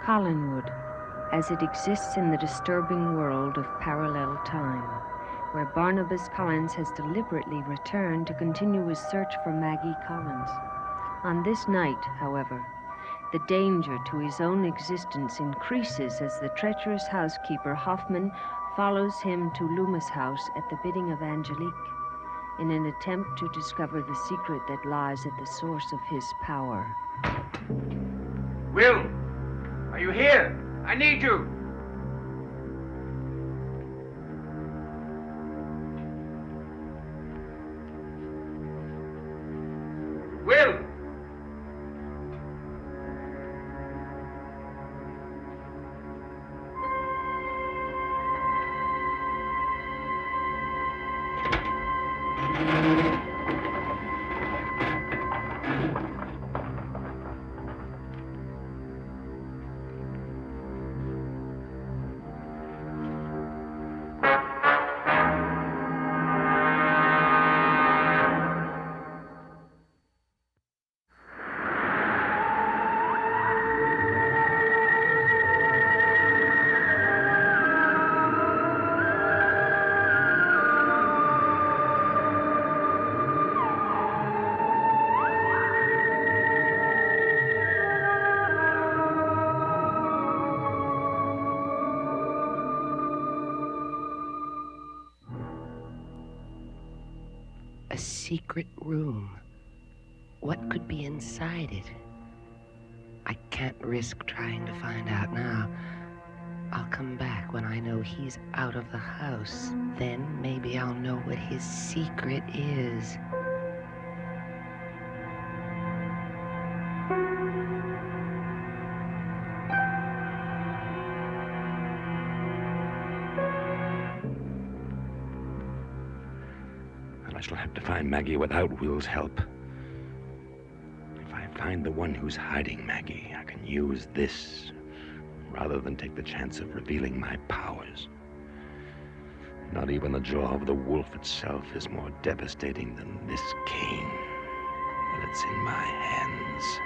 Collinwood, as it exists in the disturbing world of parallel time, where Barnabas Collins has deliberately returned to continue his search for Maggie Collins. On this night, however, the danger to his own existence increases as the treacherous housekeeper Hoffman follows him to Loomis House at the bidding of Angelique, in an attempt to discover the secret that lies at the source of his power. Will, are you here? I need you. Will! A secret room. What could be inside it? I can't risk trying to find out now. I'll come back when I know he's out of the house. Then maybe I'll know what his secret is. I shall have to find Maggie without Will's help. If I find the one who's hiding Maggie, I can use this rather than take the chance of revealing my powers. Not even the jaw of the wolf itself is more devastating than this cane when it's in my hands.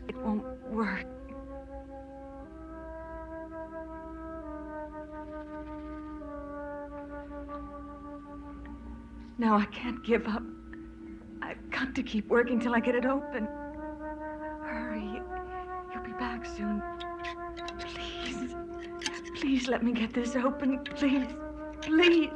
It won't work. No, I can't give up. I've got to keep working till I get it open. Hurry. You'll be back soon. Please. Please let me get this open. Please. Please.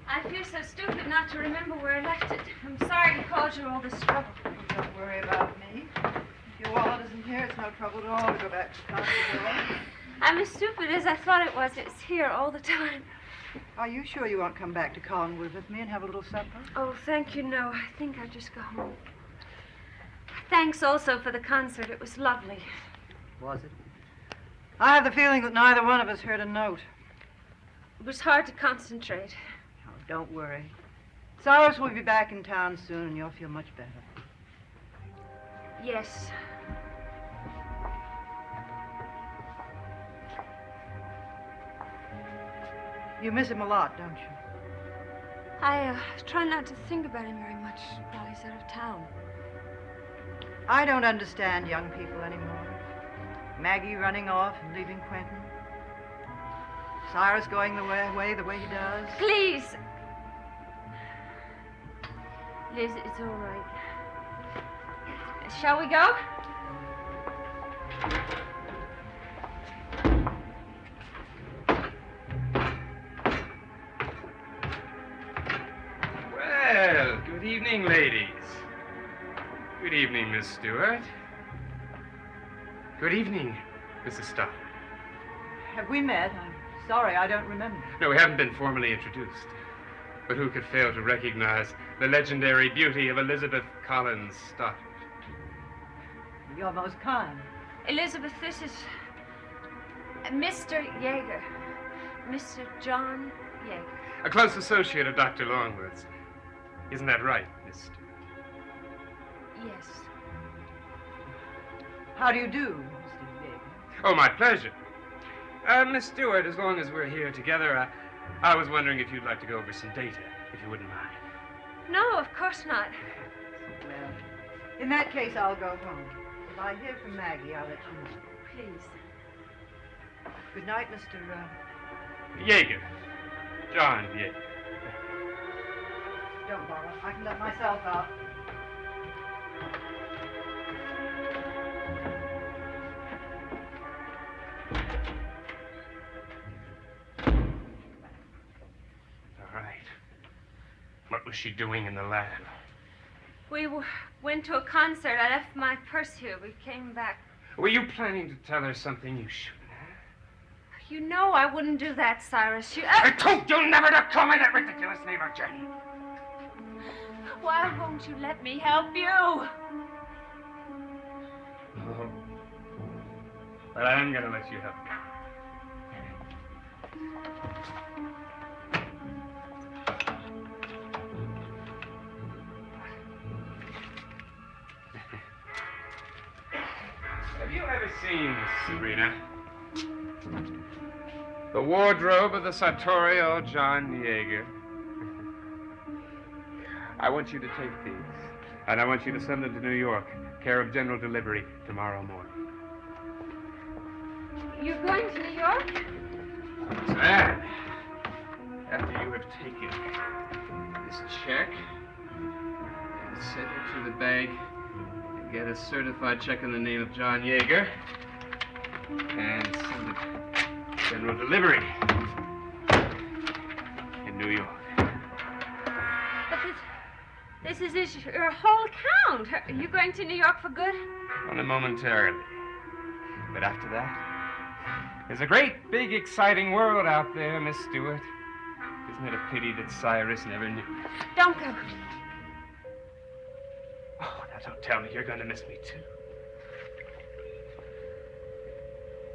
I feel so stupid not to remember where I left it. I'm sorry to cause you all this trouble. Don't worry about me. If your wallet isn't here, it's no trouble at all to go back to the constable. I'm as stupid as I thought it was. It's here all the time. Are you sure you won't come back to Collinwood with me and have a little supper? Oh, thank you, no. I think I'll just go home. Thanks also for the concert. It was lovely. Was it? I have the feeling that neither one of us heard a note. It was hard to concentrate. Oh, don't worry. Cyrus will be back in town soon and you'll feel much better. Yes. You miss him a lot, don't you? I try not to think about him very much while he's out of town. I don't understand young people anymore. Maggie running off and leaving Quentin. Cyrus going the way he does. Please. Liz, it's all right. Shall we go? Well, good evening, ladies. Good evening, Miss Stewart. Good evening, Mrs. Stoddard. Have we met? I'm Sorry, I don't remember. No, we haven't been formally introduced. But who could fail to recognize the legendary beauty of Elizabeth Collins Stoddard? You're most kind. Elizabeth, this is Mr. Yeager. Mr. John Yeager. A close associate of Dr. Longworth's. Isn't that right, Miss Stewart? Yes. How do you do, Mr. Yeager? Oh, my pleasure. Miss Stewart, as long as we're here together, I was wondering if you'd like to go over some data, if you wouldn't mind. No, of course not. Well, in that case, I'll go home. If I hear from Maggie, I'll let you know. Please. Good night, Mr. Yeager. John Yeager. Don't bother. I can let myself out. All right. What was she doing in the lab? We went to a concert. I left my purse here. We came back. Were you planning to tell her something you shouldn't have? You know I wouldn't do that, Cyrus. I told you never to call me that ridiculous name again. Why won't you let me help you? Oh. But I am going to let you help me. Have you ever seen, Sabrina, the wardrobe of the sartorial John Yeager? I want you to take these, and I want you to send them to New York, care of General Delivery, tomorrow morning. You're going to New York? And after you have taken this check and sent it to the bank and get a certified check in the name of John Yeager and send it to General Delivery in New York. But this is your whole account. Are you going to New York for good? Only momentarily. But after that, there's a great, big, exciting world out there, Miss Stewart. Isn't it a pity that Cyrus never knew? Don't go. Oh, now don't tell me you're going to miss me, too.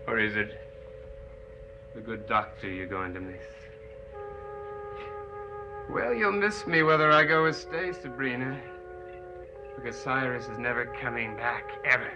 Or is it the good doctor you're going to miss? Well, you'll miss me whether I go or stay, Sabrina. Because Cyrus is never coming back, ever.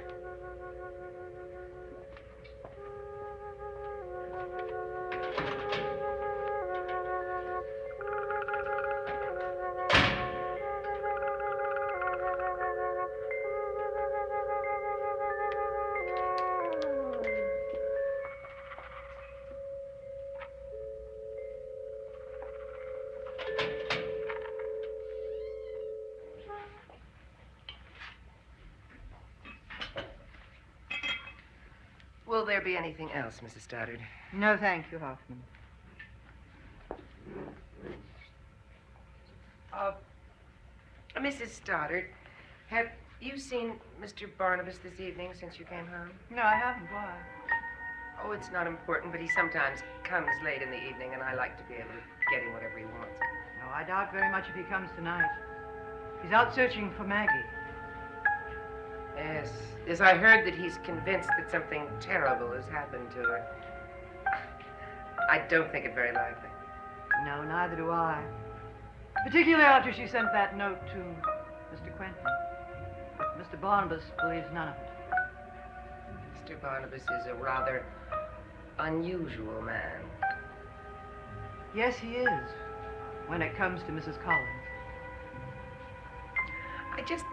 Will there be anything else, Mrs. Stoddard? No, thank you, Hoffman. Mrs. Stoddard, have you seen Mr. Barnabas this evening since you came home? No, I haven't. Why? Oh, it's not important, but he sometimes comes late in the evening, and I like to be able to get him whatever he wants. No, I doubt very much if he comes tonight. He's out searching for Maggie. Yes, I heard that he's convinced that something terrible has happened to her. I don't think it very likely. No, neither do I. Particularly after she sent that note to Mr. Quentin. But Mr. Barnabas believes none of it. Mr. Barnabas is a rather unusual man. Yes, he is, when it comes to Mrs. Collins. I just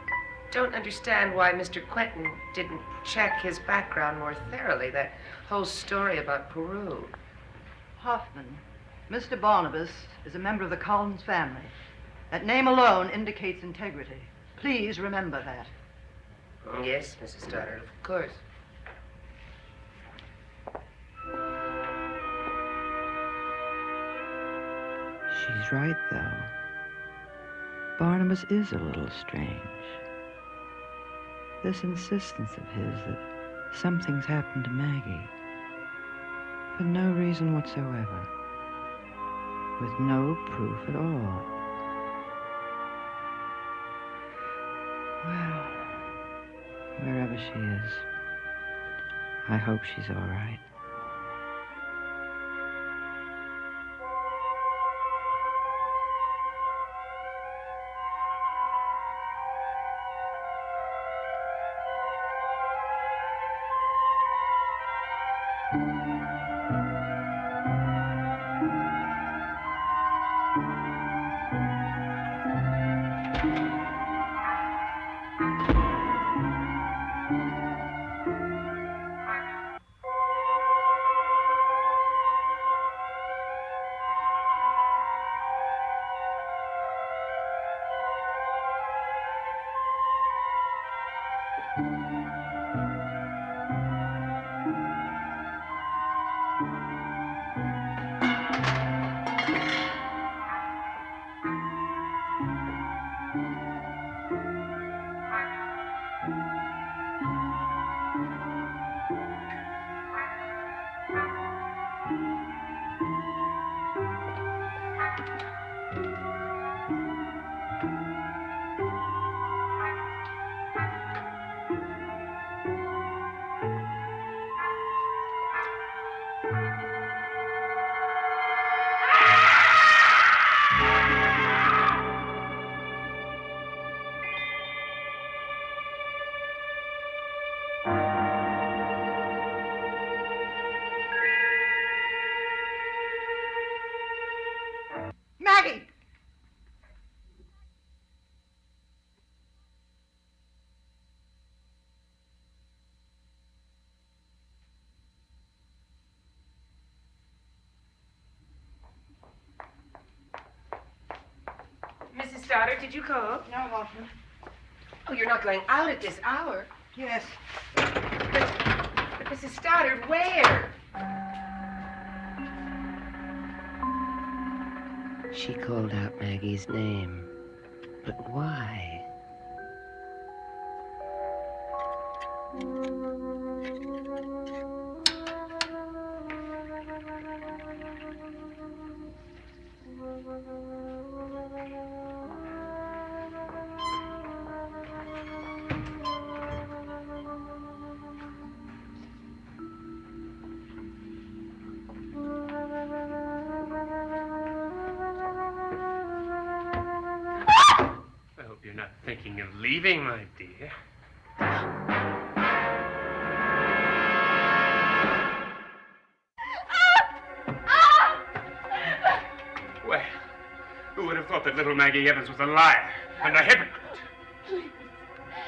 don't understand why Mr. Quentin didn't check his background more thoroughly. That whole story about Peru. Hoffman, Mr. Barnabas is a member of the Collins family. That name alone indicates integrity. Please remember that. Yes, Mrs. Stoddard, of course. She's right, though. Barnabas is a little strange. This insistence of his that something's happened to Maggie. For no reason whatsoever. With no proof at all. Well, wherever she is, I hope she's all right. Maggie! Mrs. Stoddard, did you call? No, Hoffman. Oh, you're not going out at this hour. Yes. But Mrs. Stoddard, where? She called out Maggie's name. But why? I hope you're not thinking of leaving, my dear. Well, who would have thought that little Maggie Evans was a liar and a hypocrite? Please.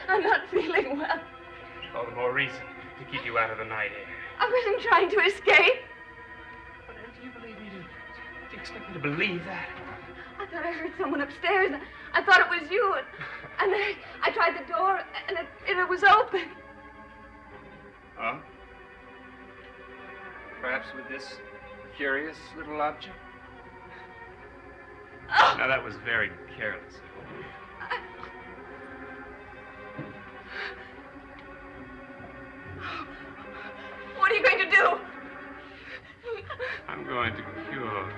I'm not feeling well. All the more reason to keep you out of the night air. I wasn't trying to escape. But do you believe me? Do you expect me to believe that? I thought I heard someone upstairs. I thought it was you. And then I tried the door, and it was open. Huh? Perhaps with this curious little object? Oh. Now, that was very careless. What are you going to do? I'm going to cure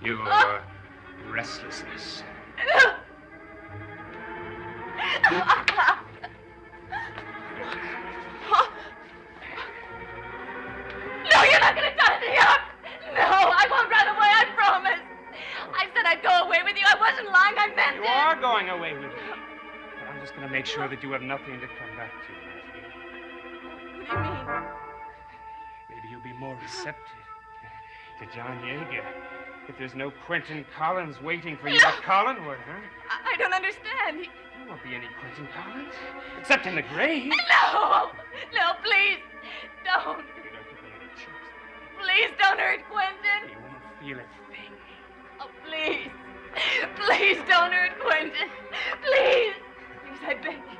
your restlessness. No, you're not going to tie me up. No, I won't run away, I promise. I said I'd go away with you. I wasn't lying, I meant You it. are going away with me. But I'm just going to make sure that you have nothing to come back to. What do you mean? Maybe you'll be more receptive to John Yeager if there's no Quentin Collins waiting for you at Collinwood, huh? I don't understand. There won't be any Quentin Collins, except in the grave. No! No, please. Don't. You don't give me any choice. Please don't hurt Quentin. You won't feel a thing. Oh, please. Please don't hurt Quentin. Please. Please, I beg you.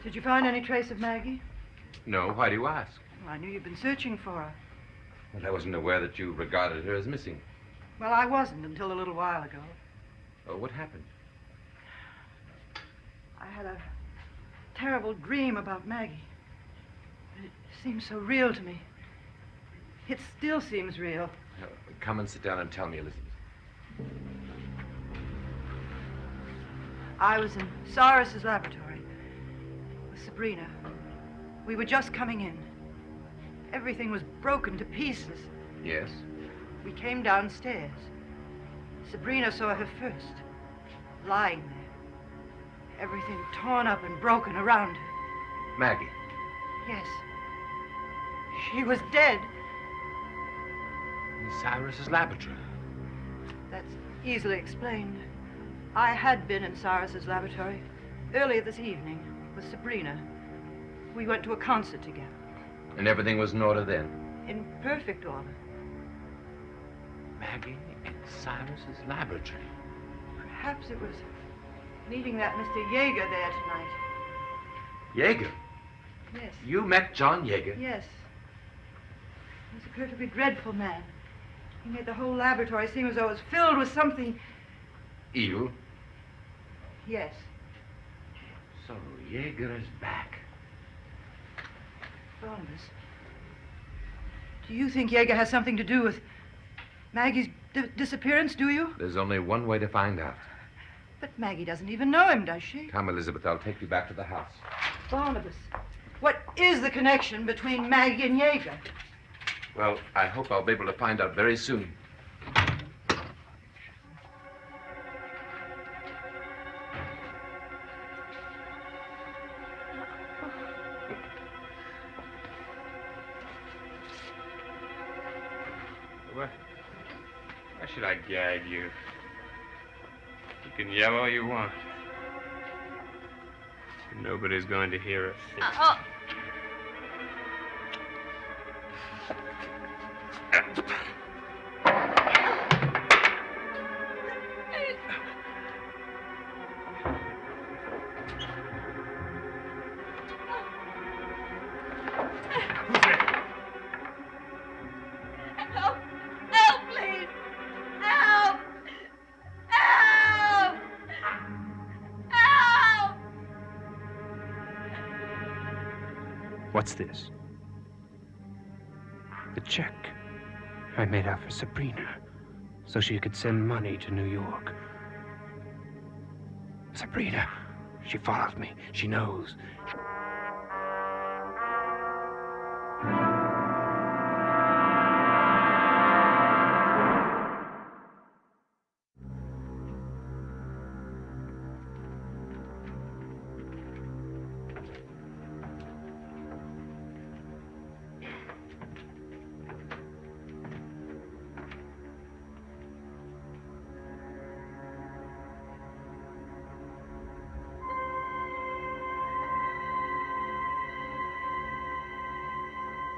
Did you find any trace of Maggie? No, why do you ask? Well, I knew you'd been searching for her. Well, I wasn't aware that you regarded her as missing. Well, I wasn't until a little while ago. Oh, what happened? I had a terrible terrible dream about Maggie. But it seems so real to me. It still seems real. Come and sit down and tell me, Elizabeth. I was in Cyrus's laboratory with Sabrina. We were just coming in. Everything was broken to pieces. Yes? We came downstairs. Sabrina saw her first, lying there. Everything torn up and broken around her. Maggie. Yes. She was dead. In Cyrus's laboratory. That's easily explained. I had been in Cyrus's laboratory earlier this evening with Sabrina. We went to a concert together. And everything was in order then? In perfect order. Maggie in Cyrus's laboratory. Perhaps it was meeting that Mr. Yeager there tonight. Yeager? Yes. You met John Yeager? Yes. He was a perfectly dreadful man. He made the whole laboratory seem as though it was filled with something. Evil? Yes. So Yeager is back. Barnabas, do you think Yeager has something to do with Maggie's disappearance, do you? There's only one way to find out. But Maggie doesn't even know him, does she? Come, Elizabeth, I'll take you back to the house. Barnabas, what is the connection between Maggie and Yeager? Well, I hope I'll be able to find out very soon. Why should I gag you? You can yell all you want. Nobody's going to hear us. What's this? The check I made out for Sabrina so she could send money to New York. Sabrina, she followed me. She knows.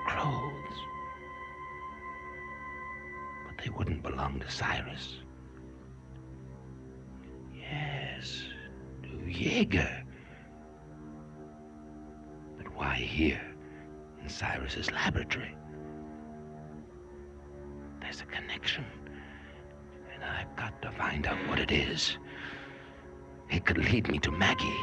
Clothes. But they wouldn't belong to Cyrus. Yes, to Yeager. But why here, in Cyrus's laboratory? There's a connection, and I've got to find out what it is. It could lead me to Maggie.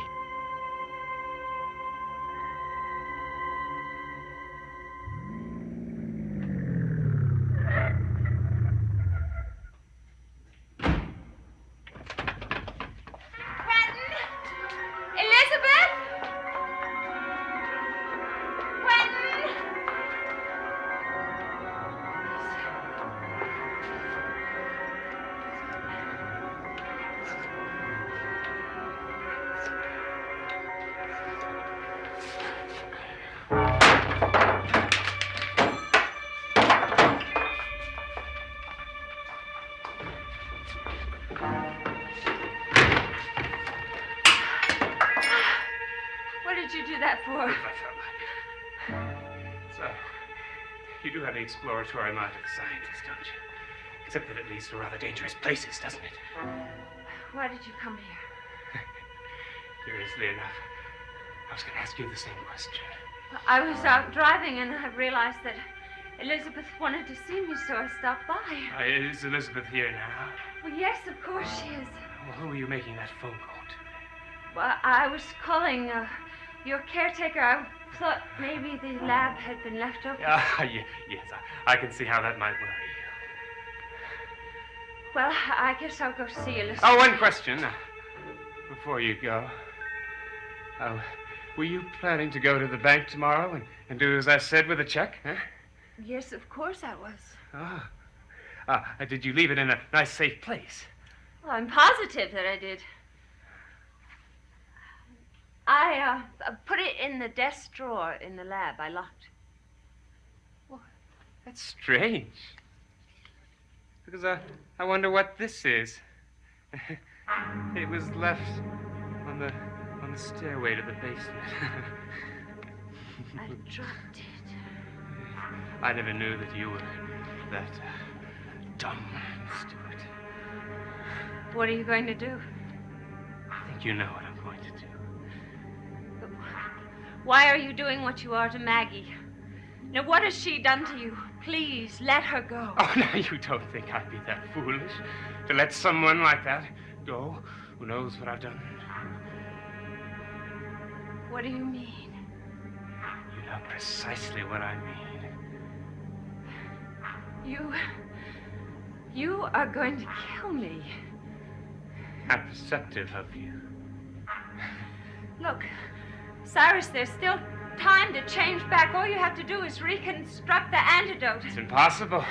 You do have the exploratory mind of a scientist, don't you? Except that it leads to rather dangerous places, doesn't it? Why did you come here? Curiously enough, I was going to ask you the same question. I was out driving and I realized that Elizabeth wanted to see me, so I stopped by. Is Elizabeth here now? Well, yes, of course she is. Well, who were you making that phone call to? Well, I was calling Your caretaker, I thought maybe the lab had been left open. Yes, I can see how that might worry you. Well, I guess I'll go see you, Listen. Oh, one question before you go. Were you planning to go to the bank tomorrow and do as I said with the check? Huh? Yes, of course I was. Did you leave it in a nice, safe place? Well, I'm positive that I did. I put it in the desk drawer in the lab. I locked. Well, that's strange. Because I wonder what this is. It was left on the stairway to the basement. I dropped it. I never knew that you were that dumb, Stuart. What are you going to do? I think you know what I'm going to do. But why are you doing what you are to Maggie? Now, what has she done to you? Please, let her go. Oh, now you don't think I'd be that foolish to let someone like that go who knows what I've done? What do you mean? You know precisely what I mean. You are going to kill me. How perceptive of you. Look, Cyrus, there's still time to change back. All you have to do is reconstruct the antidote. It's impossible.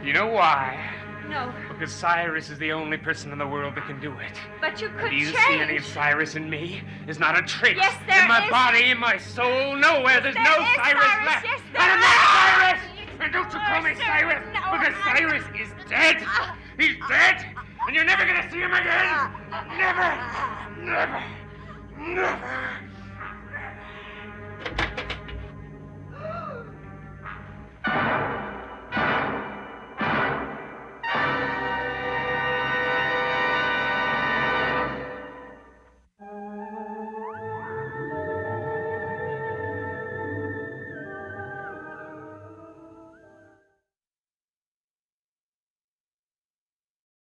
You know why? No. Because Cyrus is the only person in the world that can do it. But you could Do you change. see any of Cyrus in me? There's not a trace. Yes, there in my is. body, in my soul, nowhere. There's There no is Cyrus Cyrus. left. Yes, there I'm not is. Cyrus! And don't you call me Cyrus! No, Because Cyrus is dead! He's dead! And you're never gonna see him again! Never! Never! Never!